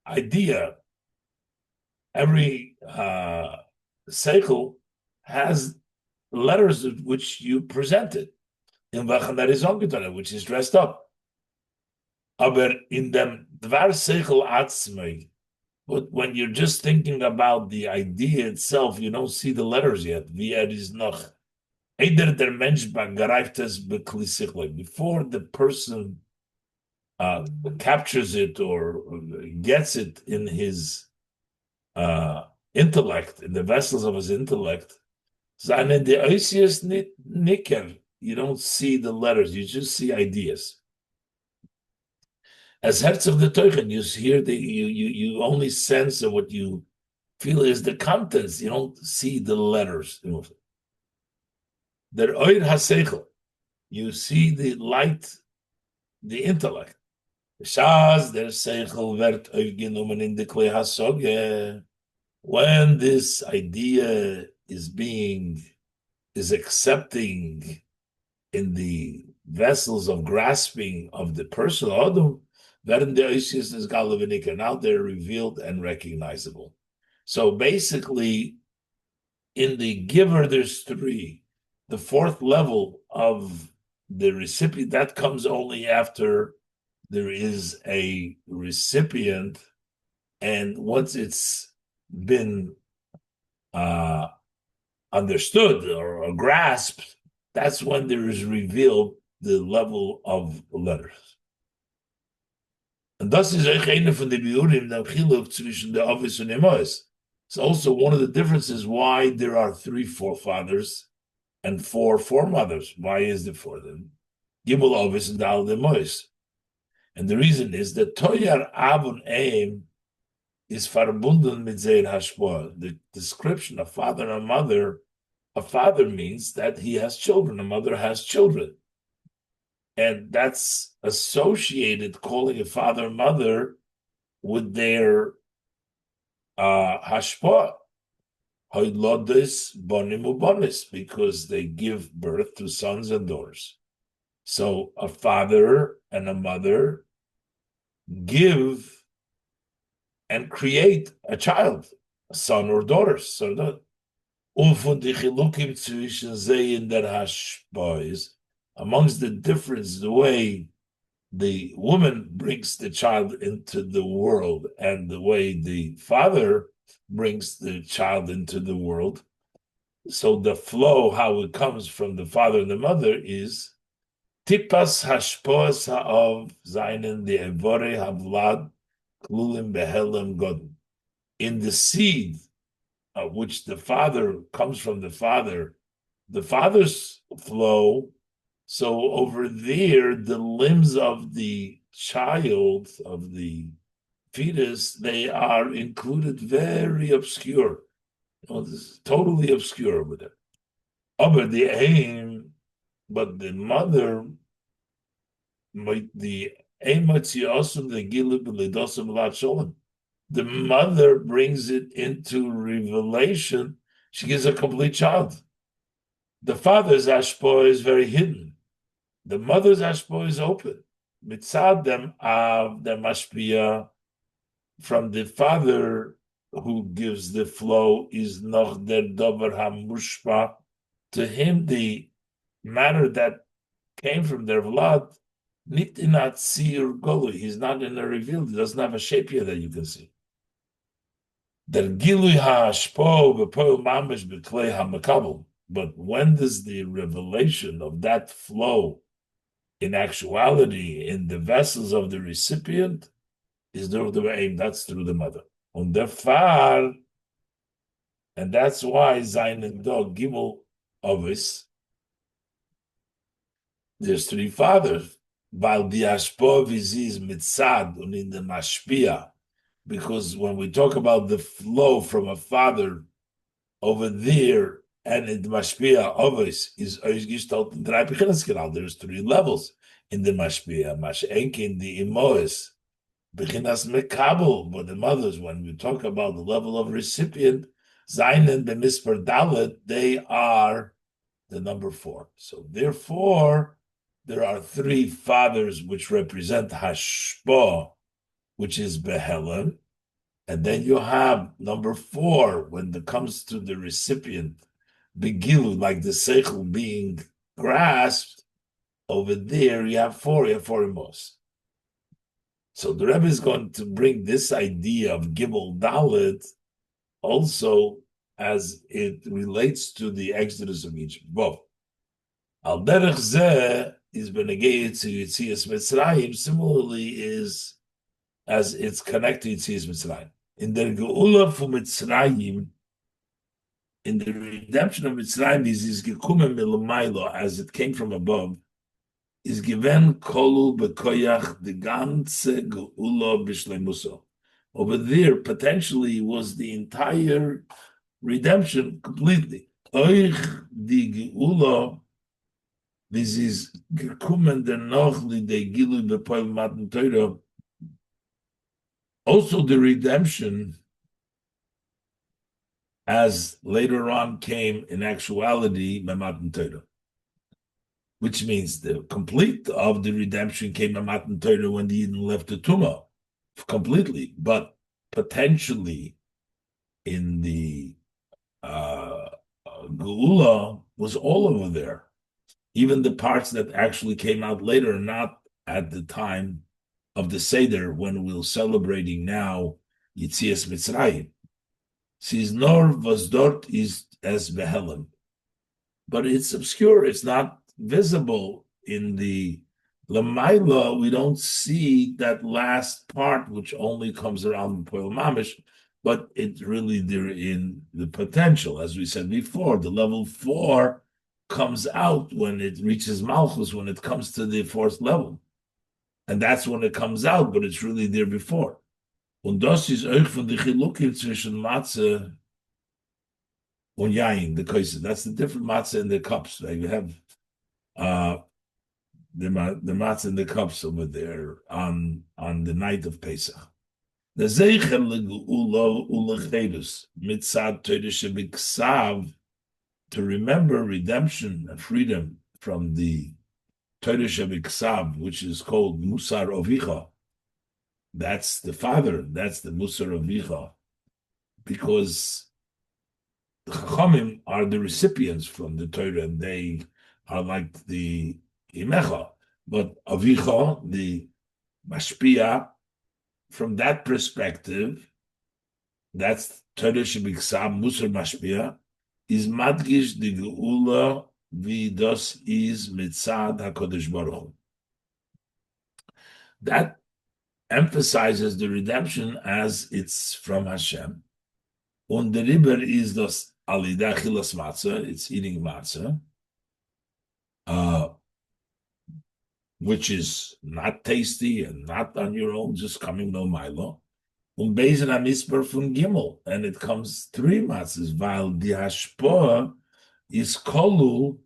idea, every seichel has letters which you presented in welchen that is angetan, which is dressed up. Aber in dem dvar seichel atzmei, but when you're just thinking about the idea itself, you don't see the letters yet. Wie is noch. Eider der Mensch begreift es bekli sichel. Before the person captures it or gets it in his intellect, in the vessels of his intellect, seine de oisios nicker. You don't see the letters, you just see ideas. As herz of the teuchen, you hear you only sense of what you feel is the contents. You don't see the letters. Der oir haseichel, you see the light, the intellect. Shaz der seichel werd aufgenommen in the klei hasoge. When this idea is accepting in the vessels of grasping of the personal Adam, werden the oisios is galavinika. Now they're revealed and recognizable. So basically, in the giver, there's 3. The 4th level of the recipient, that comes only after there is a recipient, and once it's been understood or grasped, that's when there is revealed the level of letters. And thus is eine von den Biurim, the chiluk zwischen the Avis and Emos. It's also one of the differences why there are 3 forefathers and 4 foremothers. Why is there 4 of them? Gimel Avis and Dal Emos. And the reason is that Toyar Abun Eim is verbunden mit Zeir Hashpah. The description of father and mother, a father means that he has children, a mother has children. And that's associated, calling a father and mother, with their hashpah, hoilodis bonim ubonis, because they give birth to sons and daughters. So a father and a mother give and create a child, a son or daughter. So that amongst the difference, the way the woman brings the child into the world and the way the father brings the child into the world. So the flow, how it comes from the father and the mother, is tipas hashpos ha'ov zainen the evore havlad klulim behelem godin. In the seed of which the father comes from the father's flow. So over there, the limbs of the child, of the fetus, they are included very obscure. This is totally obscure over there. But the aim, but the mother, the mother brings it into revelation. She gives a complete child. The father's ashpah is very hidden. The mother's ashpah is open. mitzad them of the mashpia from the father who gives the flow is noch der dover hamushpa. To him, the matter that came from their blood, nit inat sir golu. He's not in a revealed. He doesn't have a shape here that you can see. Der gilui ha'ashpo v'poil mamish b'klei ha'makabel. But when does the revelation of that flow in actuality in the vessels of the recipient is through the aim, that's through the mother. On the far, and that's why Zayin and Dog Gimel Ovis, there's three fathers. Weil die Ashpo is mitzad and in the mashpia, because when we talk about the flow from a father over there and in the mashpia ovis is gestalt in drei Beginneskanal. There's three levels in the mashpia, mashenke in the imois, beginnas mekabel, but the mothers, when we talk about the level of recipient, zainen bemisper dalet, they are the number 4. So therefore, there are three fathers which represent hashpa, which is behelim, and then you have number 4 when it comes to the recipient, begilu, like the seichel being grasped. Over there, you have 4 emos. So the Rebbe is going to bring this idea of Gimel Dalet also as it relates to the Exodus of Egypt. Both. Al derech zeh is benegayet to Yitzias Mitzrayim. Similarly, is as it's connected to Yitzias Mitzrayim. In the Geula for Mitzrayim, in the redemption of Mitzrayim, is gekumen milamaylo, as it came from above, is given kolu bekoyach the ganze Geula b'shleimuso. Over there, potentially, was the entire redemption completely. Oich the Geula. This is gekommen der noch lidei gilu bepoil matan Torah. Also, the redemption, as later on came in actuality, matan Torah, which means the complete of the redemption came matan Torah when the Eden left the Tumah completely, but potentially in the Geula was all over there. Even the parts that actually came out later, not at the time of the Seder, when we're celebrating now Yitzias Mitzrayim. Says nor was dort is as behelim, but it's obscure. It's not visible in the Lamaila. We don't see that last part, which only comes around Poel Mamish, but it's really there in the potential, as we said before. The level 4 comes out when it reaches Malchus, when it comes to the 4th level. And that's when it comes out, but it's really there before. Und das ist auch von der Chilukim zwischen Matzah und Yain, the Kaisa. That's the different Matzah in the cups. Like you have the Matzah in the cups over there on the night of Pesach. The Zeichen le'Geula u'lechedus mitzad Torah shebiksav, to remember redemption and freedom from the Torah Shabiksav, which is called Musar Ovicha. That's the father, that's the Musar Ovicha, because the Chachamim are the recipients from the Torah, and they are like the Imecha. But Avicha, the Mashpia, from that perspective, that's Torah Shabiksav, Musar Mashpia, is madgish the geula vidos is mitzad hakodesh baruch Hu. That emphasizes the redemption as it's from Hashem. Und the riber is das alida chilas matzah. It's eating matzah, which is not tasty and not on your own, just coming no milo. Und beisen amisper from Gimel, and it comes 3 matzahs, weil die Hashpoa is kolu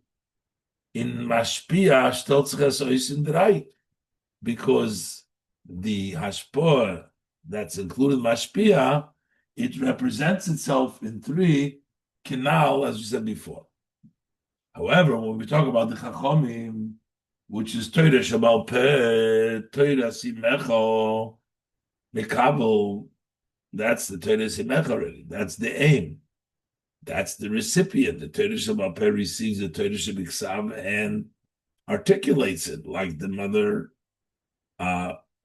in Mashpia stellt sich es ois in 3, because the Hashpoa that's included Mashpia, it represents itself in 3 canal, as we said before. However, when we talk about the Chachomim, which is Torah Shabal Peh, Torah Simecho, Mekabel. That's the Torah Simecho already. That's the aim. That's the recipient. The Torah Shabal Peh receives the Torah Shabiksav and articulates it like the mother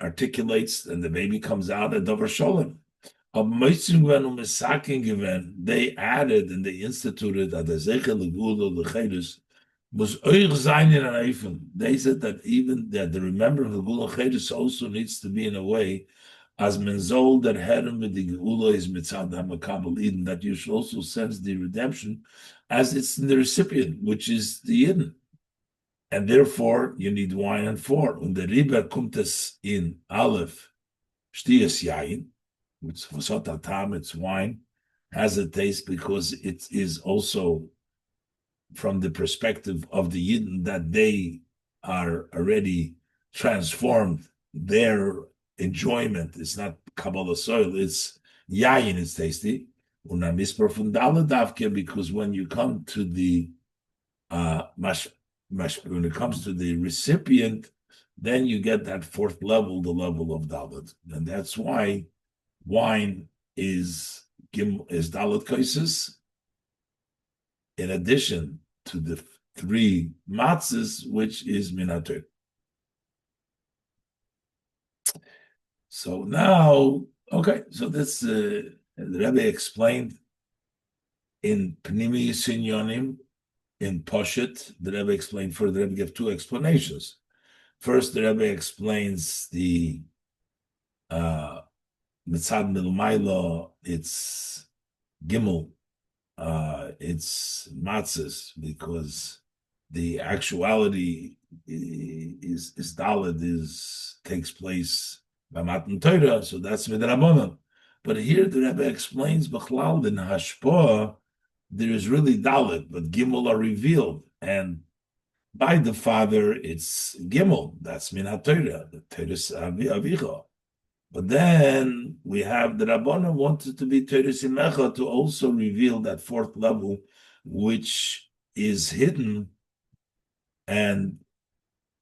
articulates, and the baby comes out at Dover Sholem. They added and they instituted that the Zecher Legula Lechedus was Oich Zayin in Eifen. They said that even that the remembrance of the Gula Chedus also needs to be in a way as menzol that herem with the Gula is mitzad hamakabel Eden, that you should also sense the redemption as it's in the recipient, which is the Eden. And therefore, you need wine and four. When the riba kumtes in Aleph, shtias yain, which v'sot tam, it's wine, has a taste because it is also from the perspective of the Yidden that they are already transformed. Their enjoyment is not Kabbalah soil, it's yayin, it's tasty. Because when you come to the when it comes to the recipient, then you get that fourth level, the level of Dalit. And that's why wine is Dalit Kaisis, in addition to the three matzahs, which is Minator. So now, okay, so this the Rebbe explained in Pnimi Sinyonim, in Poshet, the Rebbe explained further. The Rebbe gave two explanations. First, the Rebbe explains the Mitzad Milmailo, it's Gimel, it's matzahs, because the actuality is Daled takes place by Matan Torah, so that's Midrabanan. But here the Rebbe explains Bechlal in Hashpah, there is really Dalet, but Gimel are revealed, and by the father it's Gimel. That's Min HaTorah, the Torah's Avicha. But then we have the Rabbanan wanted to be Torah Simecha to also reveal that fourth level, which is hidden. And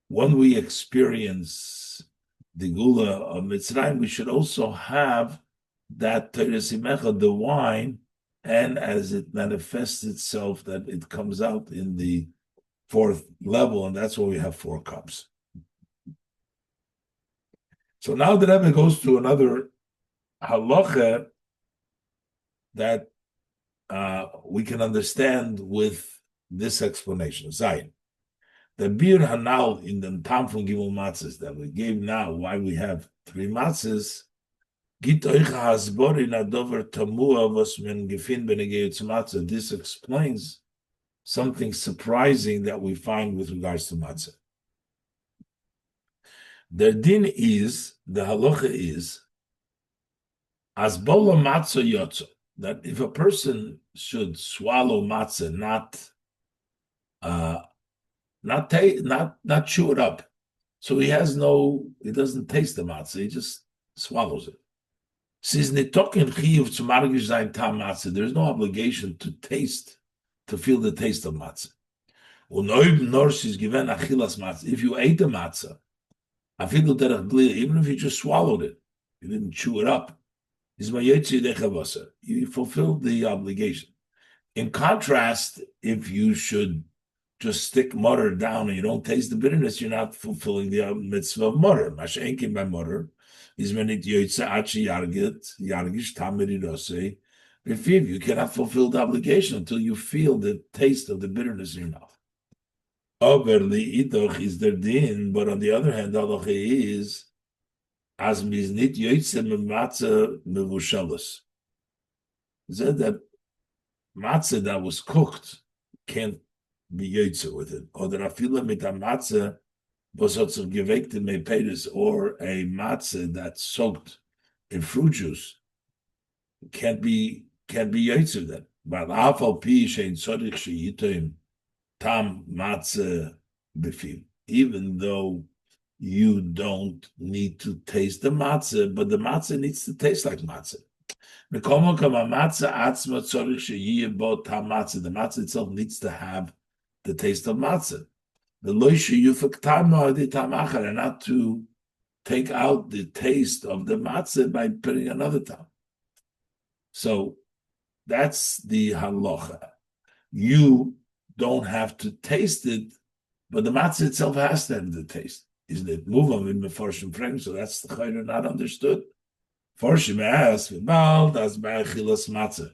when we experience the Gula of Mitzrayim, we should also have that Torah Simecha, the wine, and as it manifests itself, that it comes out in the fourth level, and that's why we have 4 cups. So now the Rebbe goes to another halacha that we can understand with this explanation. Zayin. The bir hanal in the tam from Gimel matzahs that we gave now, why we have 3 matzahs, git euch hasbor in adover tamua was men gefin benegeyutz matzah. This explains something surprising that we find with regards to matzah. The din is, the halacha is, as bola matzah yotzo, that if a person should swallow matzah, not chew it up, so he doesn't taste the matzah, he just swallows it. There's no obligation to feel the taste of matzah. If you ate the matzah, even if you just swallowed it, you didn't chew it up, you fulfilled the obligation. In contrast, if you should just stick mutter down and you don't taste the bitterness, you're not fulfilling the mitzvah of mutter. Mashenkin by mutter is menit yoytze achi yargish tamirirose. You cannot fulfill the obligation until you feel the taste of the bitterness in your mouth. Overly idoch is their din, but on the other hand, halacha is as miznit yoytze matzah mevushalos. Said that matzah that was cooked can't be yoytze with it, or the rafila mit a matzah was also gewekte mepedes, or a matzah that's soaked in fruit juice can't be yoytze then. But afal pi shein tzorich sheyitoim tam matzah befim, even though you don't need to taste the matzah, but the matzah needs to taste like matzah. The matzah itself needs to have the taste of matzah. and not to take out the taste of the matzah by putting another tam. So that's the halacha. You don't have to taste it, but the matzah itself has to have the taste. Isn't it? Move on in the Forshim Frank, so that's the chayr not understood. Forshim asks, "Well, das bei achilas matzah.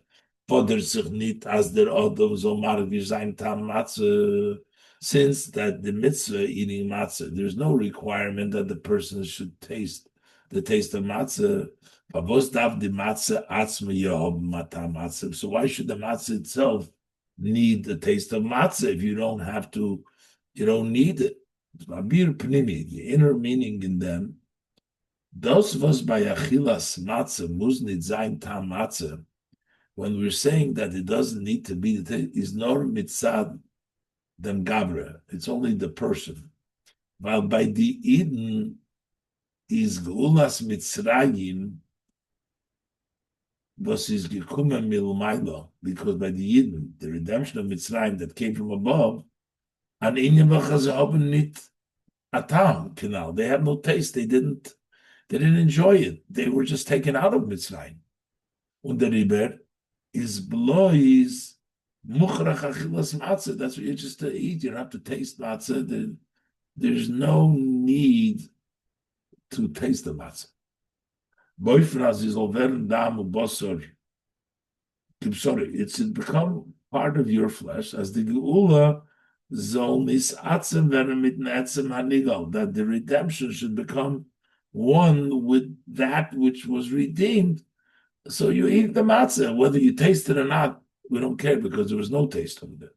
Fodert sich nicht, as der Odom so marg wie sein tam matzah." Since that the mitzvah eating matzah, there's no requirement that the person should taste the taste of matzah. So why should the matzah itself need the taste of matzah if you don't have to, you don't need it? The inner meaning in them. Das was by achilas matzah muznit zayin tam matzah. When we're saying that it doesn't need to be the taste, is nor mitzad dem gavra. It's only the person. While by the Eden is geulas mitzrayim. Was is gekumen milmaylo, because by the Yidden, the redemption of Mitzrayim that came from above, an inyan haben nit atam canal. They had no taste. They didn't enjoy it. They were just taken out of Mitzrayim. Und der Riber is blois muchrach achilas matzah. That's what you're just to eat. You don't have to taste matzah. There's no need to taste the matzah. It's become part of your flesh as the geula zol misatzem mit netzem hanigal, that the redemption should become one with that which was redeemed. So you eat the matzah, whether you taste it or not, we don't care because there was no taste of it.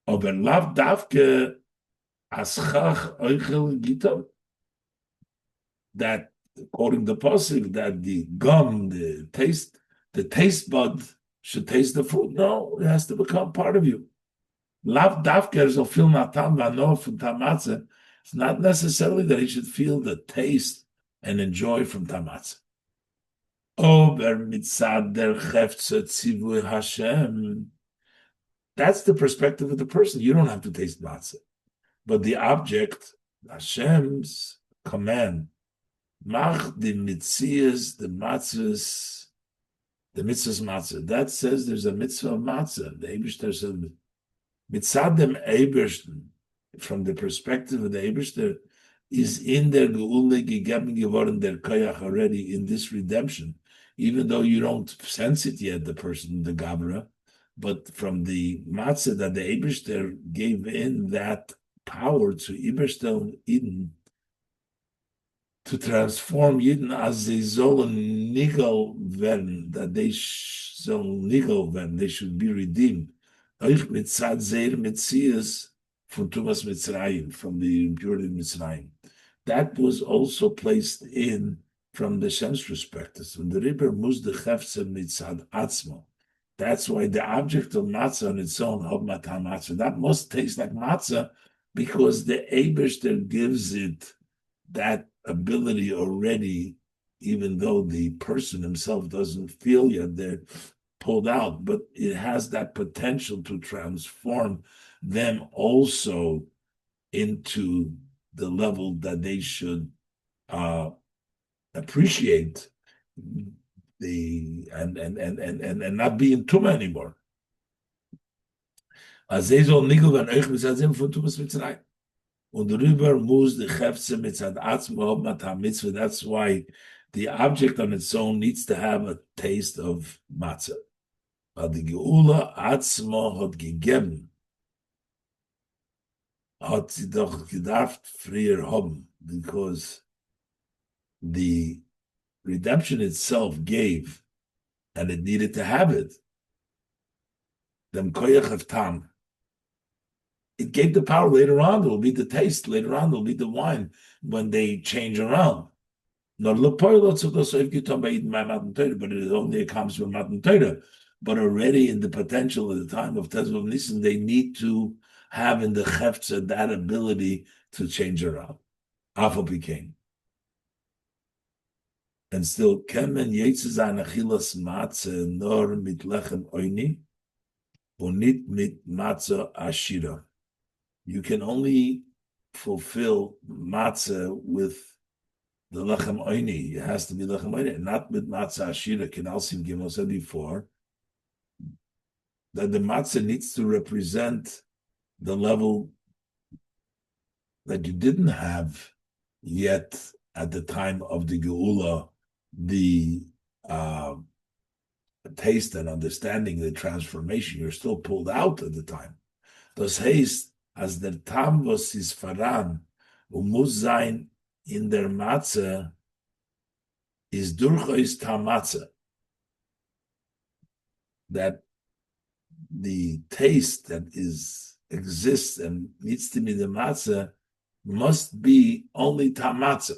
Aber lav davke aschach oichel gitam, that quoting the pasuk that the gum, the taste bud should taste the fruit. No, it has to become part of you. Lav dafker so feel natam vano from tamatza. It's not necessarily that he should feel the taste and enjoy from tamatza. Ober mitzad der cheftze tzivui Hashem. That's the perspective of the person. You don't have to taste matzah, but the object, Hashem's command. Mach the mitzvahs, the mitzvahs matzah. That says there's a mitzvah of matzah. The Eibishter said, mitzad dem Eibishter, from the perspective of the Eibishter, is in der Geule gegeben geworden der koyach already in this redemption, even though you don't sense it yet, the person, the Gabra, but from the matzah that the Eibishter gave in that power to Eibishter Eden, to transform Yidden as they sollen nigel werden, that they sollen nigel werden, they should be redeemed. Euch mitzad zeir mitzias from Tumas Mitzrayim, from the impurity of Mitzrayim. That was also placed in from the Shem's perspective. When the Riber mus de chefze mitzad atzmo. That's why the object of matzah on its own, hab matah matzah, that must taste like matzah because the Eibishter gives it that ability already, even though the person himself doesn't feel yet they're pulled out, but it has that potential to transform them also into the level that they should appreciate the and not be in tumah anymore. Und darüber muss the Chefze mitzad atzmo matam mitzvah. That's why the object on its own needs to have a taste of matzah. But the Geula atzmo hat gegeben, hat sie doch gedarft früher haben, because the redemption itself gave, and it needed to have it. Dem koyach of tam. It gave the power later on. There will be the taste later on. There will be the wine when they change around. But it only comes from Matan Torah. But already in the potential at the time of Tezvav Nisan, they need to have in the Chefza that ability to change around. Afal became. And still, Kemen Yetzizan Achilas Matzah nor mit Lechem Oini, und nicht mit Matzah Ashira. You can only fulfill matzah with the lechem oini. It has to be lechem oini, not with matzah ashira. Kinalsim Gimel said before that the matzah needs to represent the level that you didn't have yet at the time of the geula, the taste and understanding, the transformation. You're still pulled out at the time. Das heißt, as der Tam was is faran, muss sein in der Matze, is durchaus Tam Matze. That the taste that exists and needs to be the matzah must be only Tam Matze.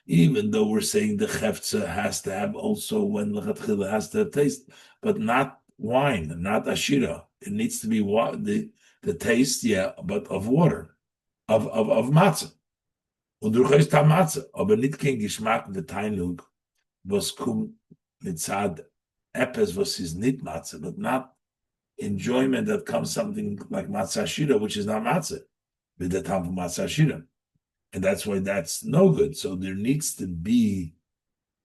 Even though we're saying the chefza has to have also when lechatchila has to have taste, but not wine, not ashira. It needs to be the taste, yeah, but of water, of matzah. Und durch ist matzah, aber nicht kein Geschmack v'tainug, was kum mitzad epes was is nicht matzah, but not enjoyment that comes something like matzah ashira, which is not matzah, with the time of matzah ashira. And that's why that's no good. So there needs to be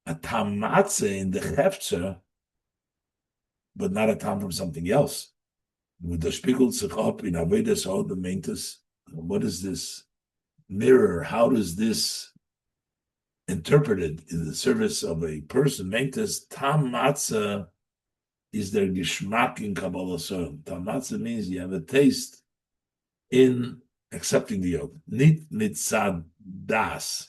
a tam matzah in the hefzer, but not a tam from something else. With the spiegel sich up in Vaeira, all the maintenance. What is this mirror? How does this interpreted in the service of a person? Maintenance tam matzah is their geschmack in Kabbalah. So tam matzah means you have a taste in accepting the yoke, nit mitzad das,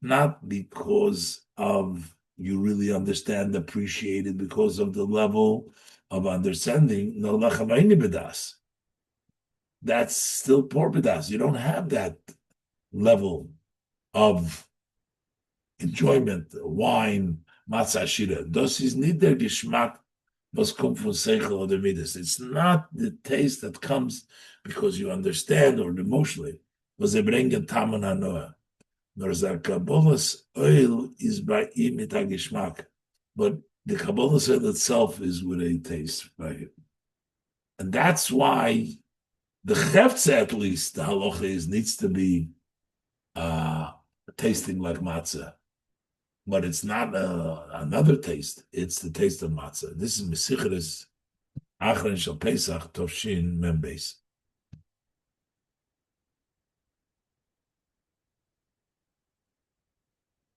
not because of you really understand, appreciate it, because of the level of understanding. No lachamayni bedas. That's still poor bedas. You don't have that level of enjoyment, wine, matzah shira. Das is nicht der Geschmack, was kommt von Seichel oder Midas. It's not the taste that comes because you understand or emotionally. Was they bring a Taman Hanoah. Nor the Kabbalah's oil is by ihm mit Geschmack. But the Kabbalah's oil itself is with a taste by it. And that's why the Chefze, at least, the halacha is, needs to be tasting like matzah. But it's not another taste. It's the taste of matzah. This is Sichos Achron Shel Pesach Tovshin Membeis.